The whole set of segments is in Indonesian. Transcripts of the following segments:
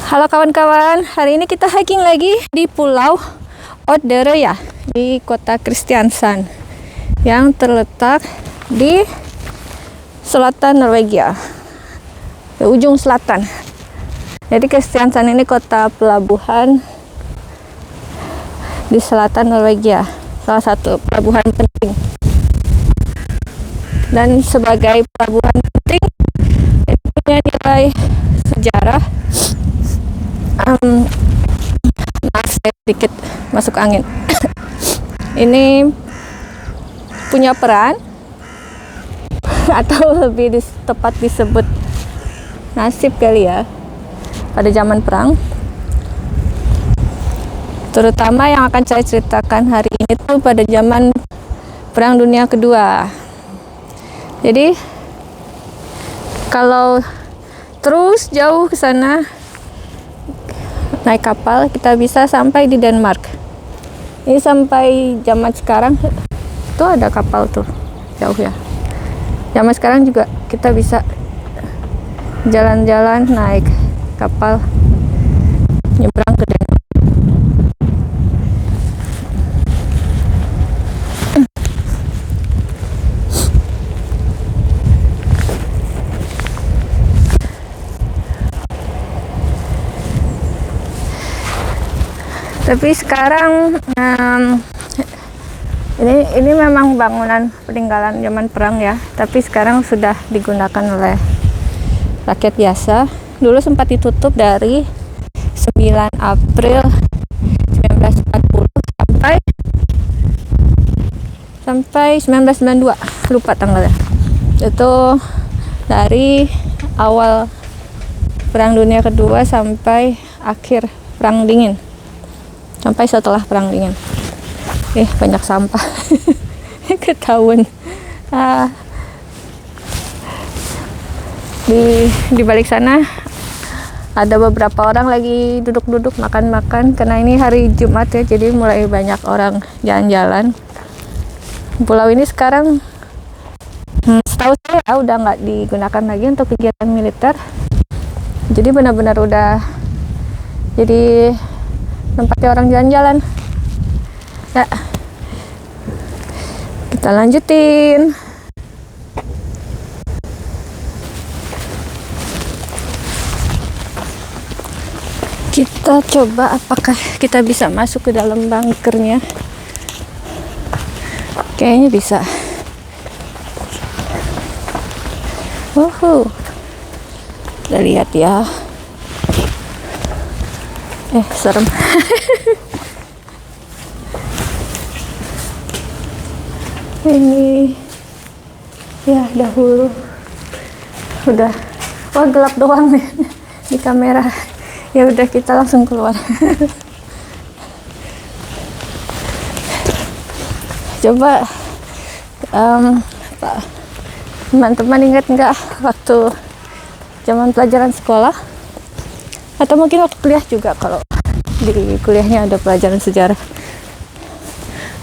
Halo kawan-kawan, hari ini kita hiking lagi di Pulau Odderøya di kota Kristiansand yang terletak di selatan Norwegia, di ujung selatan. Jadi Kristiansand ini kota pelabuhan di selatan Norwegia, salah satu pelabuhan penting. Dan sebagai pelabuhan penting, itu punya nilai sejarah. Maaf, saya sedikit masuk angin. Ini punya peran atau lebih tepat disebut nasib kali ya, pada zaman perang, terutama yang akan saya ceritakan hari ini tuh pada zaman Perang Dunia Kedua. Jadi kalau terus jauh ke sana naik kapal, kita bisa sampai di Denmark. Ini sampai zaman sekarang tuh ada kapal tuh jauh ya. Zaman sekarang juga kita bisa jalan-jalan naik kapal nyebrang ke Denmark. Tapi sekarang ini memang bangunan peninggalan zaman perang ya, tapi sekarang sudah digunakan oleh rakyat biasa. Dulu sempat ditutup dari 9 April 1940 sampai 1992, lupa tanggalnya. Itu dari awal Perang Dunia Kedua sampai akhir Perang Dingin. Sampai setelah Perang Dingin. Banyak sampah. Ketahuan. Di balik sana ada beberapa orang lagi duduk-duduk makan-makan, karena ini hari Jumat ya, jadi mulai banyak orang jalan-jalan. Pulau ini sekarang setahu saya udah nggak digunakan lagi untuk kegiatan militer. Jadi benar-benar udah jadi tempatnya orang jalan-jalan ya. Kita lanjutin. Kita coba apakah kita bisa masuk ke dalam bunkernya. Kayaknya bisa. Kita lihat ya. Serem. Ini ya dahulu udah gelap doang nih di kamera. Ya udah, kita langsung keluar. Coba teman-teman ingat nggak waktu zaman pelajaran sekolah, atau mungkin waktu kuliah juga, kalau di kuliahnya ada pelajaran sejarah,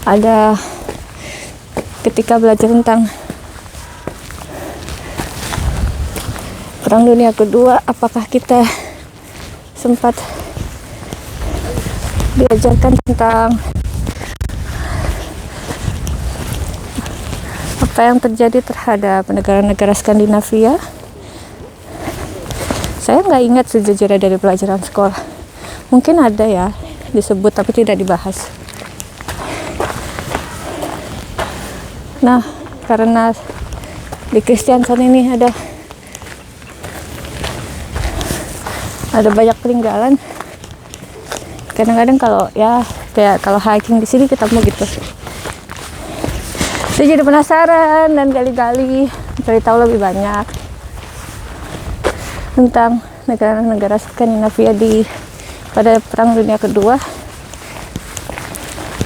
ada ketika belajar tentang Perang Dunia Kedua, apakah kita sempat diajarkan tentang apa yang terjadi terhadap negara-negara Skandinavia? Saya nggak ingat sejujurnya dari pelajaran sekolah. Mungkin ada ya disebut, tapi tidak dibahas. Nah, karena di Kristiansand ini ada banyak peninggalan. Kadang-kadang kalau hiking di sini ketemu gitu. Saya jadi penasaran dan gali-gali, cari tahu lebih banyak tentang negara-negara Skandinavia pada Perang Dunia Kedua,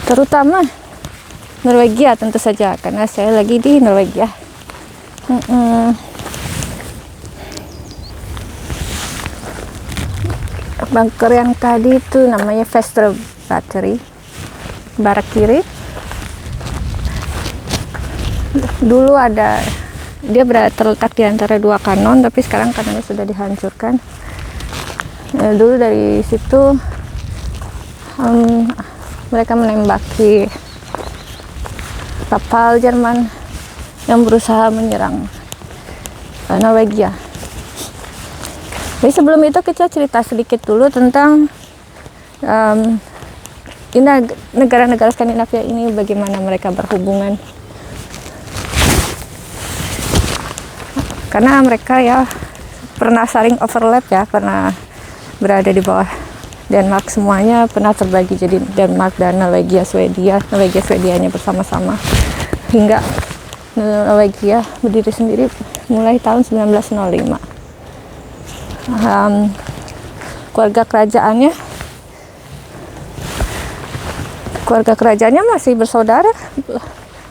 terutama Norwegia tentu saja, karena saya lagi di Norwegia. Bunker yang tadi itu namanya Vester Battery, barak kiri. Dulu dia terletak di antara dua kanon, tapi sekarang kanonnya sudah dihancurkan. Dulu dari situ mereka menembaki kapal Jerman yang berusaha menyerang Norwegia. Jadi sebelum itu kita cerita sedikit dulu tentang negara-negara Skandinavia ini, bagaimana mereka berhubungan. Karena mereka ya pernah saling overlap ya, karena berada di bawah Denmark, semuanya pernah terbagi jadi Denmark dan Norwegia, Swedianya bersama-sama, hingga Norwegia berdiri sendiri mulai tahun 1905. Keluarga kerajaannya masih bersaudara,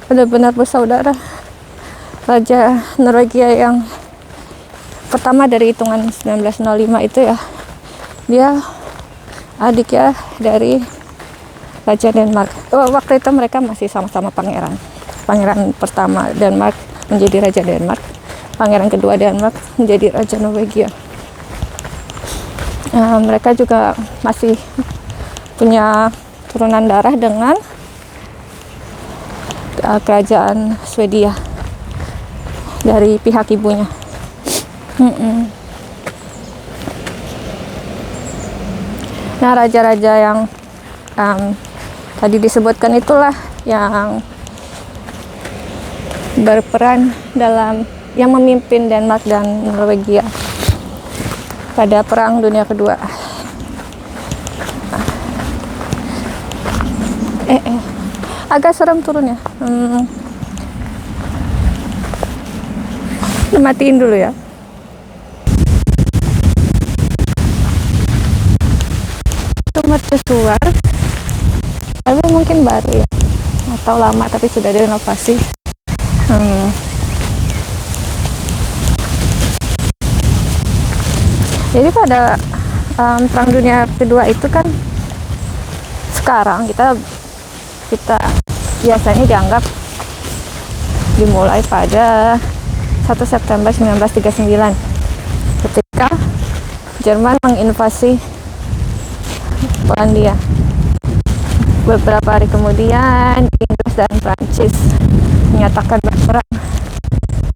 benar-benar bersaudara. Raja Norwegia yang pertama dari hitungan 1905 itu ya, dia adik ya dari Raja Denmark. Waktu itu mereka masih sama-sama pangeran. Pangeran pertama Denmark menjadi Raja Denmark, pangeran kedua Denmark menjadi Raja Norwegia. Mereka juga masih punya turunan darah dengan kerajaan Swedia dari pihak ibunya. Nah, raja-raja yang tadi disebutkan itulah yang berperan dalam, yang memimpin Denmark dan Norwegia pada Perang Dunia Kedua. Agak serem turunnya. Matiin dulu ya. Itu mercusuar, tapi mungkin baru ya, atau lama tapi sudah direnovasi. Jadi pada Perang Dunia Kedua itu kan, sekarang kita biasanya dianggap dimulai pada 1 September 1939 ketika Jerman menginvasi Polandia. Beberapa hari kemudian Inggris dan Prancis menyatakan berperang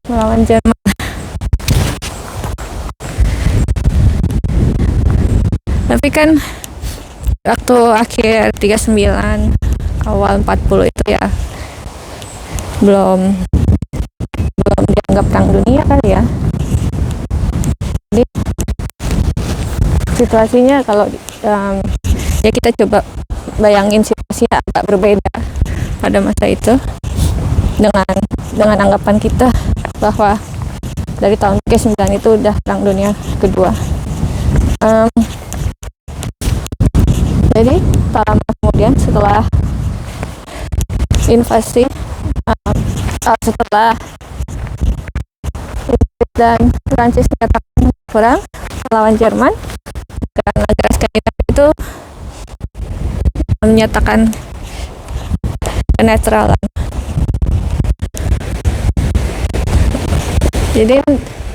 melawan Jerman. Tapi kan waktu akhir 39 awal 40 itu ya belum dianggap perang dunia kali ya. Jadi situasinya kalau ya kita coba bayangin situasinya agak berbeda pada masa itu dengan anggapan kita bahwa dari tahun ke-9 itu udah perang dunia kedua. Jadi tak lama kemudian setelah invasi, setelah Inggris dan Prancis menyatakan perang melawan Jerman, karena negara Skandinavia itu menyatakan kenetralan. Jadi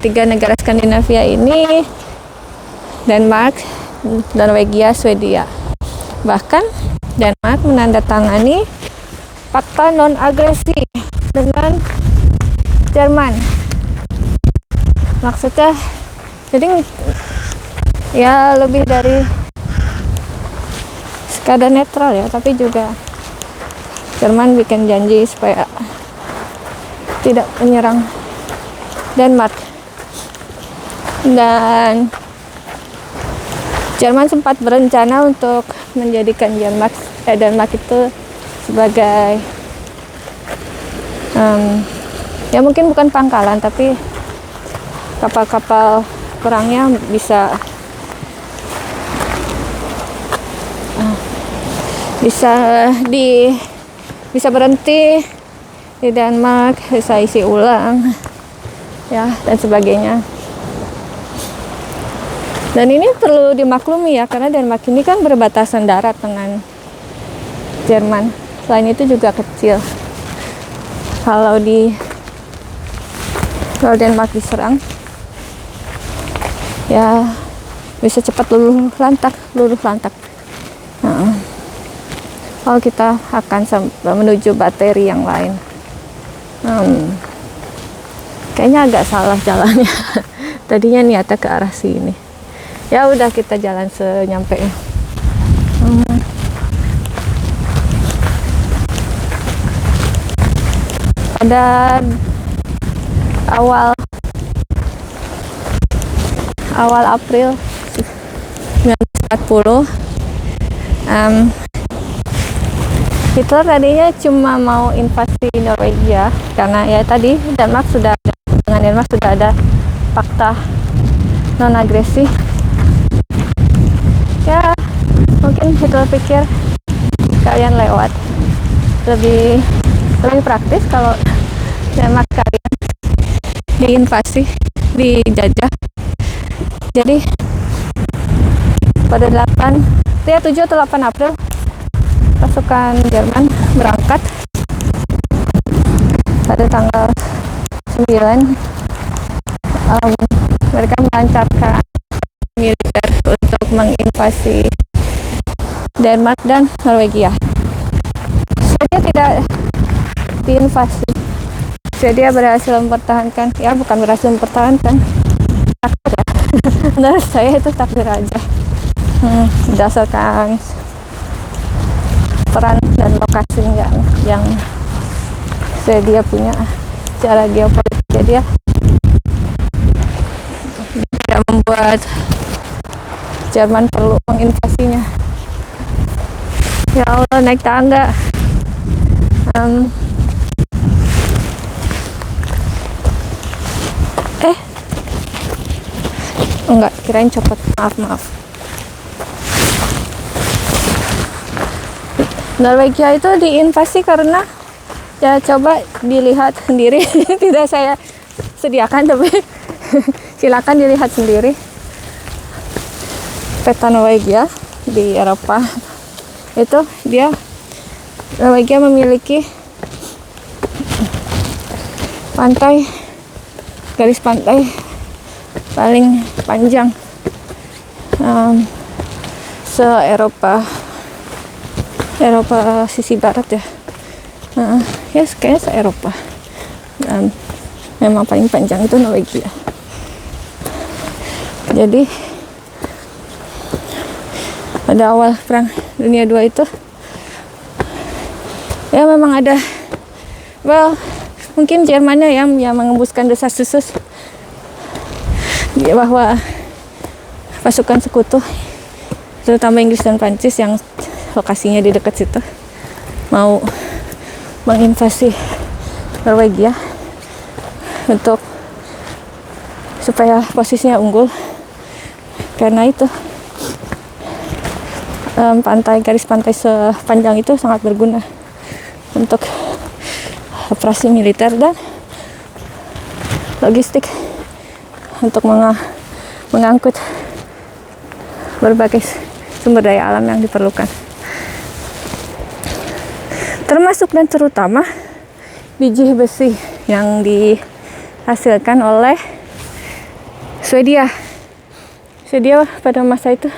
3 negara Skandinavia ini, Denmark, Norwegia, Swedia. Bahkan Denmark menandatangani fakta non-agresi dengan Jerman. Maksudnya, jadi ya lebih dari sekadar netral ya, tapi juga Jerman bikin janji supaya tidak menyerang Denmark. Dan Jerman sempat berencana untuk menjadikan Denmark itu sebagai ya mungkin bukan pangkalan, tapi kapal-kapal perangnya bisa berhenti di Denmark, bisa isi ulang ya, dan sebagainya. Dan ini perlu dimaklumi ya, karena Denmark ini kan berbatasan darat dengan Jerman. Selain itu juga kecil. Kalau Denmark diserang, ya bisa cepat luluh lantak. Oh, kita akan menuju bakteri yang lain. Kayaknya agak salah jalannya. Tadinya niatnya ke arah sini. Ya udah, kita jalan senyampe. Pada awal April 1940, Hitler tadinya cuma mau invasi Norwegia karena ya tadi dengan Denmark sudah ada fakta non agresi. Ya mungkin Hitler pikir kalian lewat, lebih praktis kalau Denmark kalian diinvasi, dijajah. Jadi pada 7 atau 8 April pasukan Jerman berangkat. Pada tanggal 9 mereka melancarkan militer untuk menginvasi Denmark dan Norwegia. Swedia tidak diinvasi. Swedia berhasil mempertahankan, takdir ya. Menurut saya itu takdir aja. Berdasarkan peran dan lokasi yang Swedia punya secara geopolitik, dia tidak membuat Jerman perlu menginvasinya. Ya Allah, naik tangga. Enggak, kirain copot. Maaf. Norwegia itu diinvasi karena ya coba dilihat sendiri. Tidak saya sediakan, tapi silakan dilihat sendiri peta Norwegia di Eropa. Itu Norwegia memiliki garis pantai paling panjang se-Eropa sisi barat ya. Kayaknya se-Eropa. Memang paling panjang itu Norwegia. Jadi pada awal Perang Dunia II itu ya memang ada, mungkin Jermannya yang mengembuskan desas-desus bahwa pasukan sekutu terutama Inggris dan Prancis yang lokasinya di dekat situ mau menginvasi Norwegia supaya posisinya unggul. Karena itu garis pantai sepanjang itu sangat berguna untuk operasi militer dan logistik untuk mengangkut berbagai sumber daya alam yang diperlukan, termasuk dan terutama biji besi yang dihasilkan oleh Swedia pada masa itu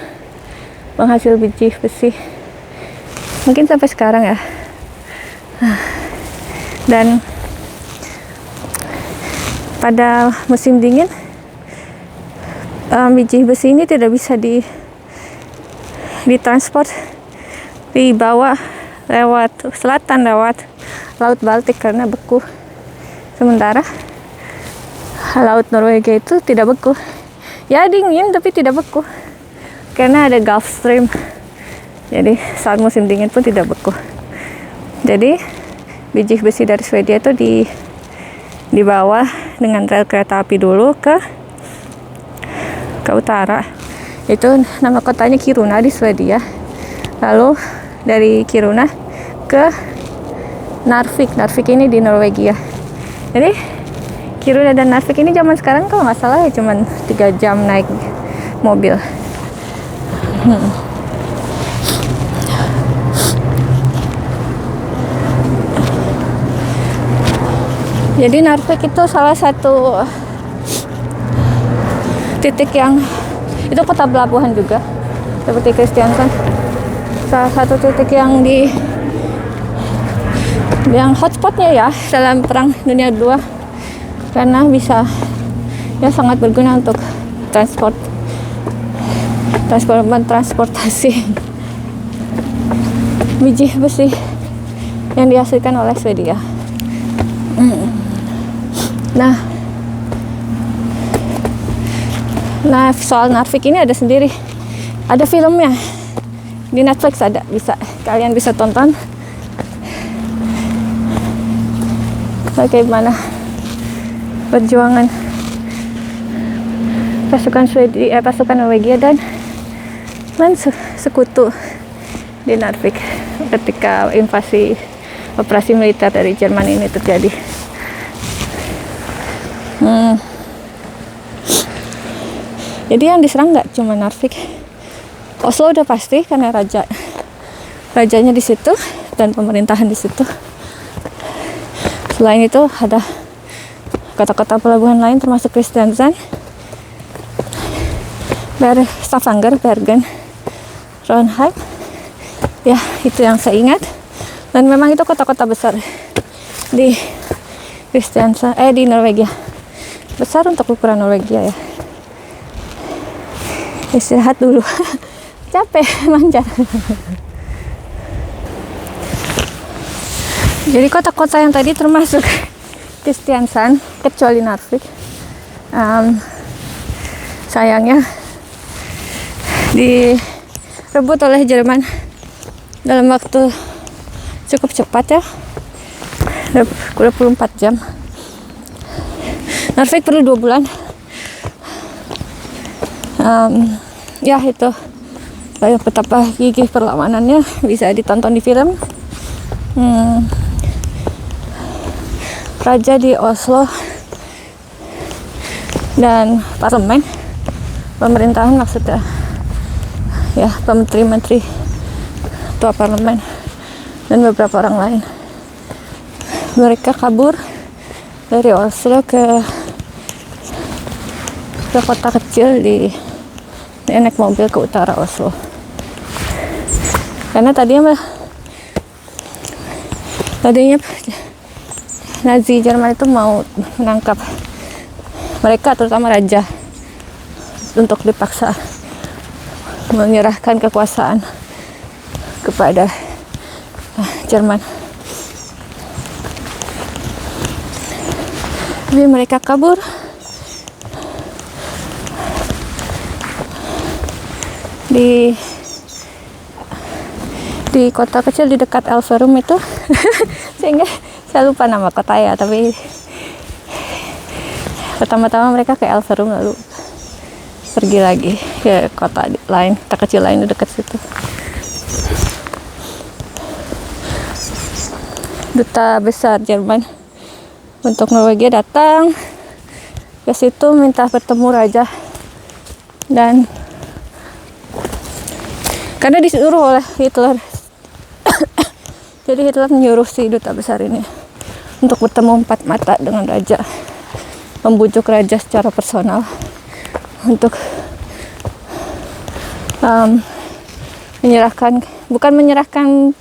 penghasil biji besi, mungkin sampai sekarang ya. Dan pada musim dingin biji besi ini tidak bisa ditransport, dibawa lewat selatan, lewat Laut Baltik karena beku. Sementara Laut Norwegia itu tidak beku. Ya dingin tapi tidak beku karena ada Gulf Stream. Jadi saat musim dingin pun tidak beku. Jadi biji besi dari Swedia itu dibawa dengan rel kereta api dulu ke utara. Itu nama kotanya Kiruna di Swedia. Lalu dari Kiruna ke Narvik ini di Norwegia. Jadi Kiruna dan Narvik ini zaman sekarang kalau nggak salah ya cuman 3 jam naik mobil. Jadi Narvik itu salah satu titik yang Itu kota pelabuhan juga seperti Kristiansand. Salah satu titik yang hotspotnya ya dalam perang dunia 2, karena bisa ya sangat berguna untuk transportasi biji besi yang dihasilkan oleh Swedia. Nah, soal Narvik ini ada sendiri, ada filmnya di Netflix, ada, kalian bisa tonton bagaimana perjuangan pasukan Norwegia dan sekutu di Narvik ketika operasi militer dari Jerman ini terjadi. Jadi yang diserang nggak cuma Narvik, Oslo udah pasti karena rajanya di situ dan pemerintahan di situ. Selain itu ada kota-kota pelabuhan lain termasuk Kristiansand, Stavanger, Bergen, Trondheim. Ya, itu yang saya ingat. Dan memang itu kota-kota besar di di Norwegia. Besar untuk ukuran Norwegia ya. Istirahat dulu. Capek manjat. Jadi kota-kota yang tadi termasuk Kristiansand kecuali Narvik. Sayangnya direbut oleh Jerman dalam waktu cukup cepat ya, 24 jam. Narvik perlu 2 bulan. Ya itu betapa gigih perlawanannya, bisa ditonton di film. Raja di Oslo dan pemerintahan maksudnya ya, menteri ketua parlemen dan beberapa orang lain, mereka kabur dari Oslo ke kota kecil dia naik mobil ke utara Oslo, karena tadinya Nazi Jerman itu mau menangkap mereka, terutama raja, untuk dipaksa menyerahkan kekuasaan kepada Jerman. Tapi mereka kabur. Di kota kecil di dekat Elverum itu sehingga saya lupa nama kota ya, tapi pertama-tama mereka ke Elverum lalu pergi lagi ke kota kecil lain di dekat situ. Duta besar Jerman untuk Norwegia datang ke situ minta bertemu raja, dan karena disuruh oleh Hitler jadi Hitler menyuruh si duta besar ini untuk bertemu 4 mata dengan raja, membujuk raja secara personal untuk bukan menyerahkan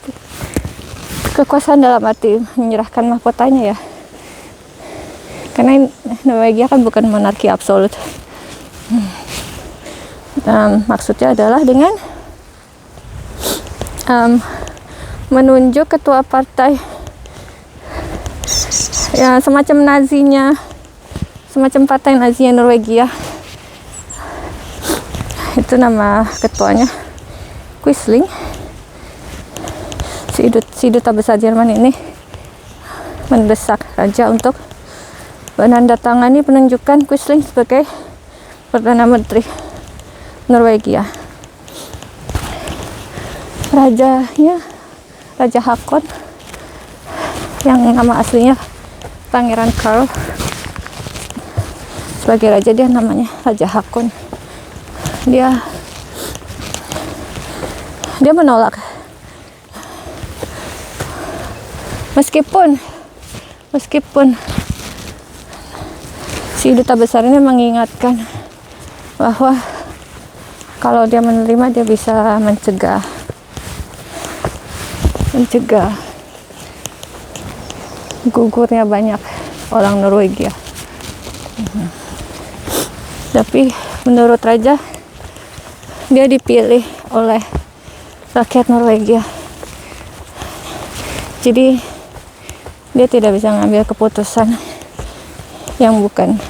kekuasaan dalam arti menyerahkan mahkotanya ya, karena Norwegia kan bukan monarki absolut. Maksudnya adalah dengan menunjuk ketua partai ya, semacam partai Nazinya Norwegia. Itu nama ketuanya Quisling. Si duta besar Jerman ini mendesak raja untuk menandatangani penunjukan Quisling sebagai Perdana Menteri Norwegia. Raja Hakon, yang nama aslinya Pangeran Karl, sebagai raja dia namanya Raja Hakon. Dia menolak, meskipun si duta besar ini mengingatkan bahwa kalau dia menerima, dia bisa mencegah gugurnya banyak orang Norwegia. Tapi menurut raja, dia dipilih oleh rakyat Norwegia, jadi dia tidak bisa mengambil keputusan yang bukan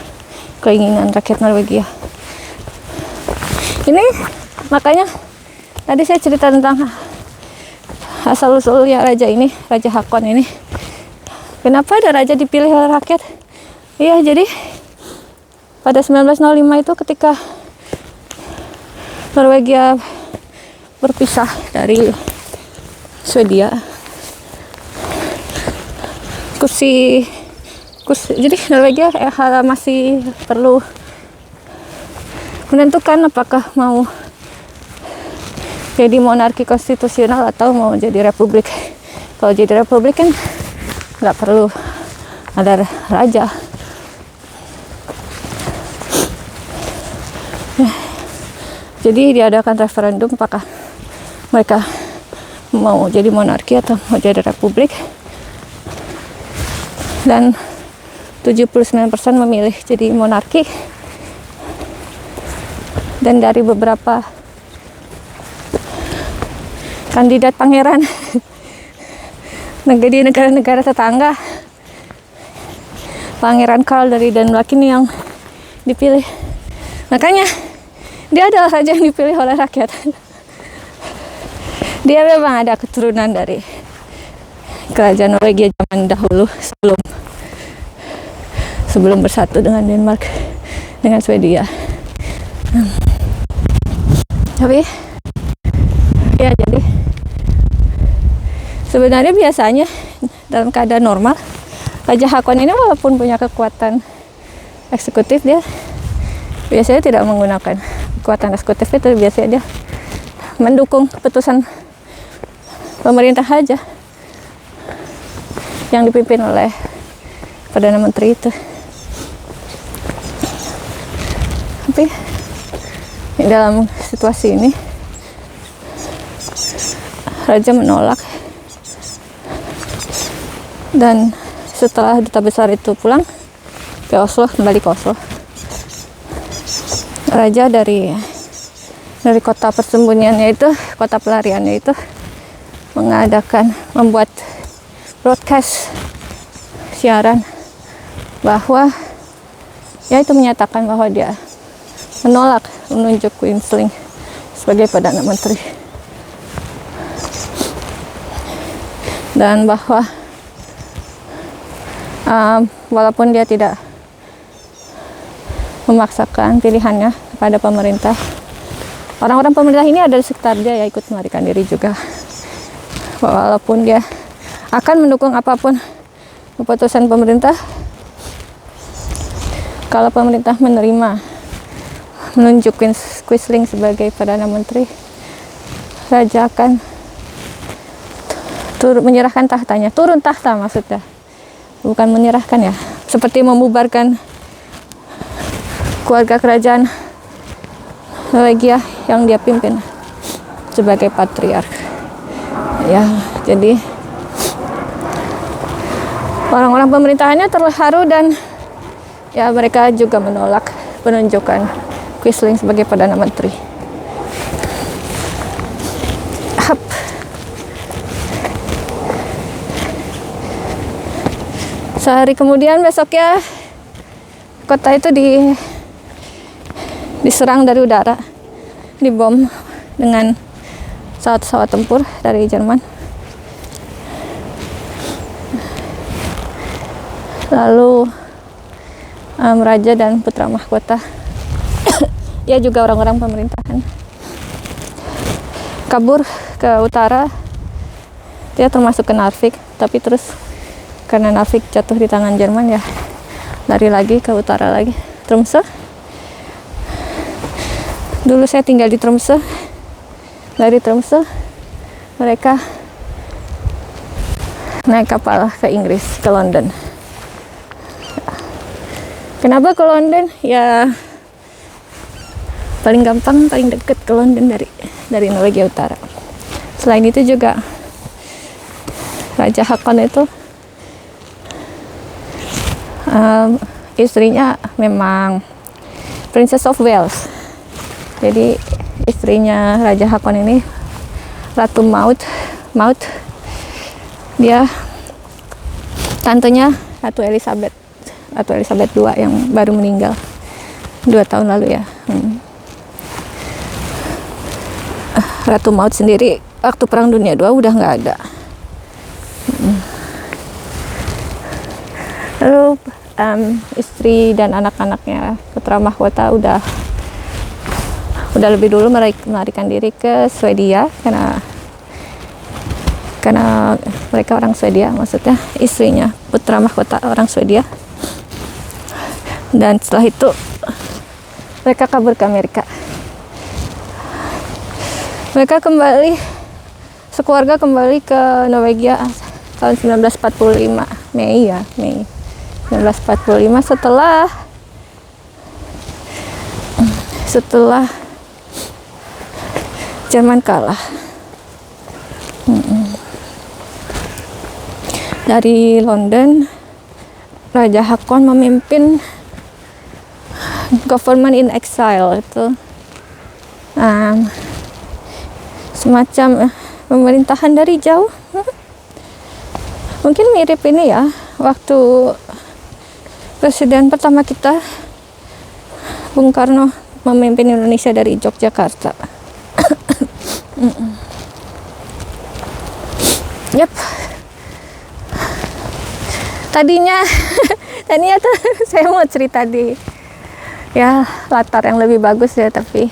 keinginan rakyat Norwegia. Ini makanya tadi saya cerita tentang asal usulnya raja ini, Raja Hakon ini. Kenapa ada raja dipilih oleh rakyat? Iya, jadi pada 1905 itu ketika Norwegia berpisah dari Swedia, jadi Norwegia masih perlu menentukan apakah mau jadi monarki konstitusional atau mau jadi republik. Kalau jadi republik kan nggak perlu ada raja. Jadi diadakan referendum apakah mereka mau jadi monarki atau mau jadi republik, dan 79% memilih jadi monarki. Dan dari beberapa kandidat pangeran di negara-negara tetangga, Pangeran Karl dari Denmark ini yang dipilih. Makanya dia adalah raja yang dipilih oleh rakyat. Dia memang ada keturunan dari kerajaan Norwegia zaman dahulu, sebelum bersatu dengan Denmark, dengan Swedia. Tapi ya, jadi sebenarnya biasanya dalam keadaan normal, Raja Hakon ini walaupun punya kekuatan eksekutif, dia biasanya tidak menggunakan kekuatan eksekutif itu. Biasanya dia mendukung keputusan pemerintah saja yang dipimpin oleh Perdana Menteri itu. Tapi dalam situasi ini raja menolak, dan setelah duta besar itu pulang ke Oslo, kembali ke Oslo, raja dari kota persembunyiannya itu, kota pelariannya itu, membuat broadcast siaran bahwa ya itu menyatakan bahwa dia menolak menunjuk Quisling sebagai Perdana Menteri, dan bahwa walaupun dia tidak memaksakan pilihannya kepada pemerintah, orang-orang pemerintah ini ada di sekitar dia ya ikut melarikan diri juga. Walaupun dia akan mendukung apapun keputusan pemerintah, kalau pemerintah menerima menunjuk Quisling sebagai Perdana Menteri, raja akan menyerahkan tahtanya, turun tahta maksudnya, bukan menyerahkan ya, seperti membubarkan keluarga kerajaan Norwegia yang dia pimpin sebagai patriark. Ya, jadi orang-orang pemerintahannya terharu, dan ya mereka juga menolak penunjukan Quisling sebagai Perdana Menteri. Sehari kemudian, besoknya kota itu diserang dari udara, dibom dengan pesawat tempur dari Jerman. Lalu raja dan putra mahkota, ya juga orang-orang pemerintahan, kabur ke utara. Dia termasuk ke Narvik, tapi terus karena Narvik jatuh di tangan Jerman, ya lari lagi ke utara lagi, Tromsø. Dulu saya tinggal di Tromsø. Dari Tromsø mereka naik kapal ke Inggris, ke London. Kenapa ke London? Ya paling gampang, paling deket ke London dari Norwegia Utara. Selain itu juga Raja Hakon itu istrinya memang Princess of Wales. Jadi istrinya Raja Hakon ini Ratu Maud. Dia tantenya Ratu Elizabeth II yang baru meninggal 2 tahun lalu ya. Ratu Maud sendiri waktu Perang Dunia II udah nggak ada. Lalu istri dan anak-anaknya, putra mahkota udah lebih dulu melarikan diri ke Swedia karena mereka orang Swedia, maksudnya istrinya putra mahkota orang Swedia. Dan setelah itu mereka kabur ke Amerika. Mereka sekeluarga kembali ke Norwegia tahun 1945, Mei 1945 setelah Jerman kalah. Dari London, Raja Hakon memimpin government in exile, itu semacam pemerintahan dari jauh. Mungkin mirip ini ya, waktu presiden pertama kita Bung Karno memimpin Indonesia dari Yogyakarta. Yep. Tadinya tuh saya mau cerita di latar yang lebih bagus ya, tapi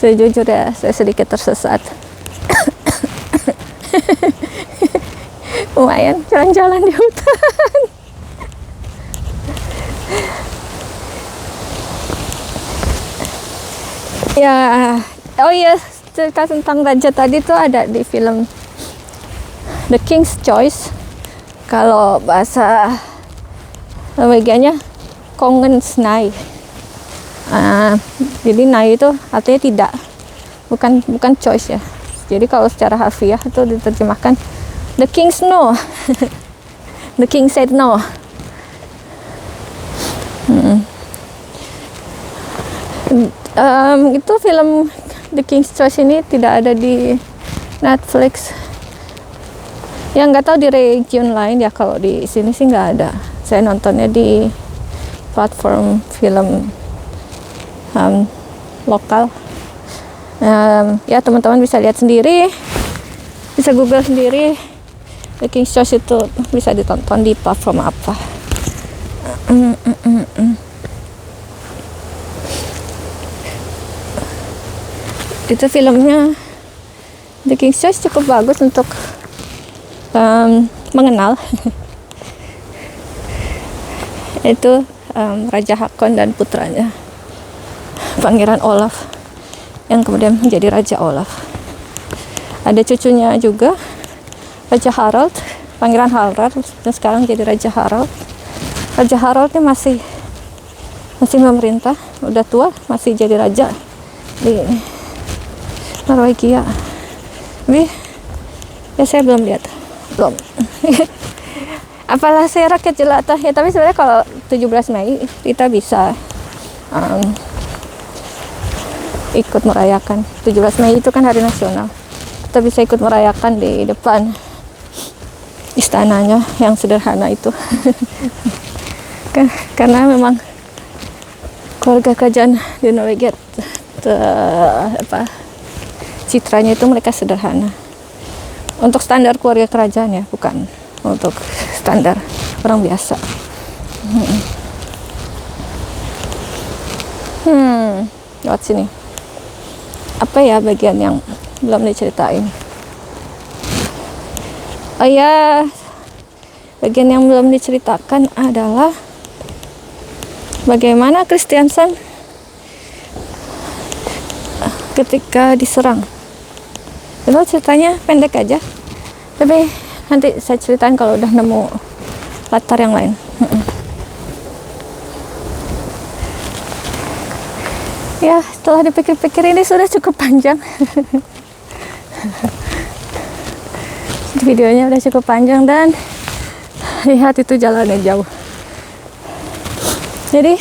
sejujur ya saya sedikit tersesat. Lumayan jalan-jalan di hutan. Ya, oh iya, cerita tentang raja tadi tuh ada di film The King's Choice. Kalau bahasa Norwegianya Kongens Nei. Jadi Nei itu artinya tidak, bukan choice ya. Jadi kalau secara harfiah itu diterjemahkan The King's No. The King said no. Itu film The King's Choice ini tidak ada di Netflix. Ya nggak tahu di region lain ya, kalau di sini sih nggak ada. Saya nontonnya di platform film lokal. Ya teman-teman bisa lihat sendiri, bisa Google sendiri The King's Choice itu bisa ditonton di platform apa. Itu filmnya The King's Choice cukup bagus untuk mengenal itu Raja Hakon dan putranya Pangeran Olaf yang kemudian menjadi Raja Olaf. Ada cucunya juga, Raja Harald, Pangeran Harald, dan sekarang jadi Raja Harald. Raja Harald ini masih memerintah, udah tua, masih jadi raja di Norwegia. Tapi ya saya belum lihat. Belum. Apalah saya rakyat jelata ya, tapi sebenarnya kalau 17 Mei kita bisa ikut merayakan. 17 Mei itu kan hari nasional. Kita bisa ikut merayakan di depan istananya yang sederhana itu. Karena memang keluarga kerajaan di Norwegia citranya itu mereka sederhana. Untuk standar keluarga kerajaan ya, bukan untuk standar orang biasa. Lewat sini. Apa ya bagian yang belum diceritain? Oh ya, bagian yang belum diceritakan adalah bagaimana Kristiansand ketika diserang. Itu ceritanya pendek aja, tapi nanti saya ceritain kalau udah nemu latar yang lain. Ya, setelah dipikir-pikir ini sudah cukup panjang. Videonya udah cukup panjang dan lihat itu jalannya jauh. Jadi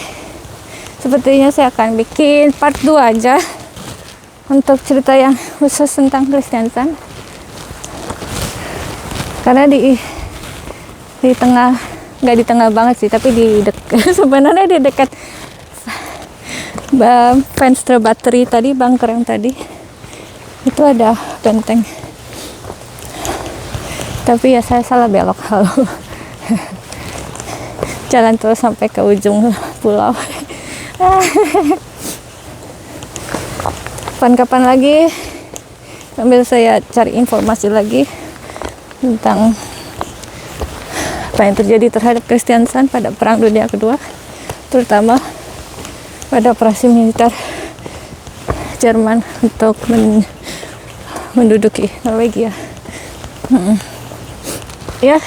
sepertinya saya akan bikin part 2 aja untuk cerita yang khusus tentang Kristiansand. Karena di tengah, nggak di tengah banget sih, tapi di sebenarnya di dekat Venstre Battery tadi, bunker yang tadi itu ada benteng, tapi ya saya salah belok lalu jalan terus sampai ke ujung pulau. Kapan-kapan lagi sambil saya cari informasi lagi tentang apa yang terjadi terhadap Kristiansand pada Perang Dunia Kedua, terutama pada operasi militer Jerman untuk menduduki Norwegia. Ya,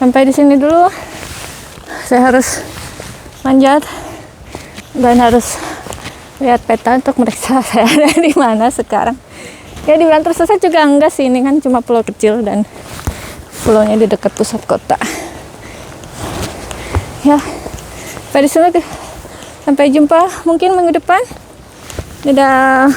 sampai di sini dulu. Saya harus manjat dan harus lihat peta untuk meriksa saya ada di mana sekarang. Ya, dibilang tersesat juga enggak sih, ini kan cuma pulau kecil dan pulaunya di dekat pusat kota. Ya, sampai di sini. Sampai jumpa mungkin minggu depan. Dadah.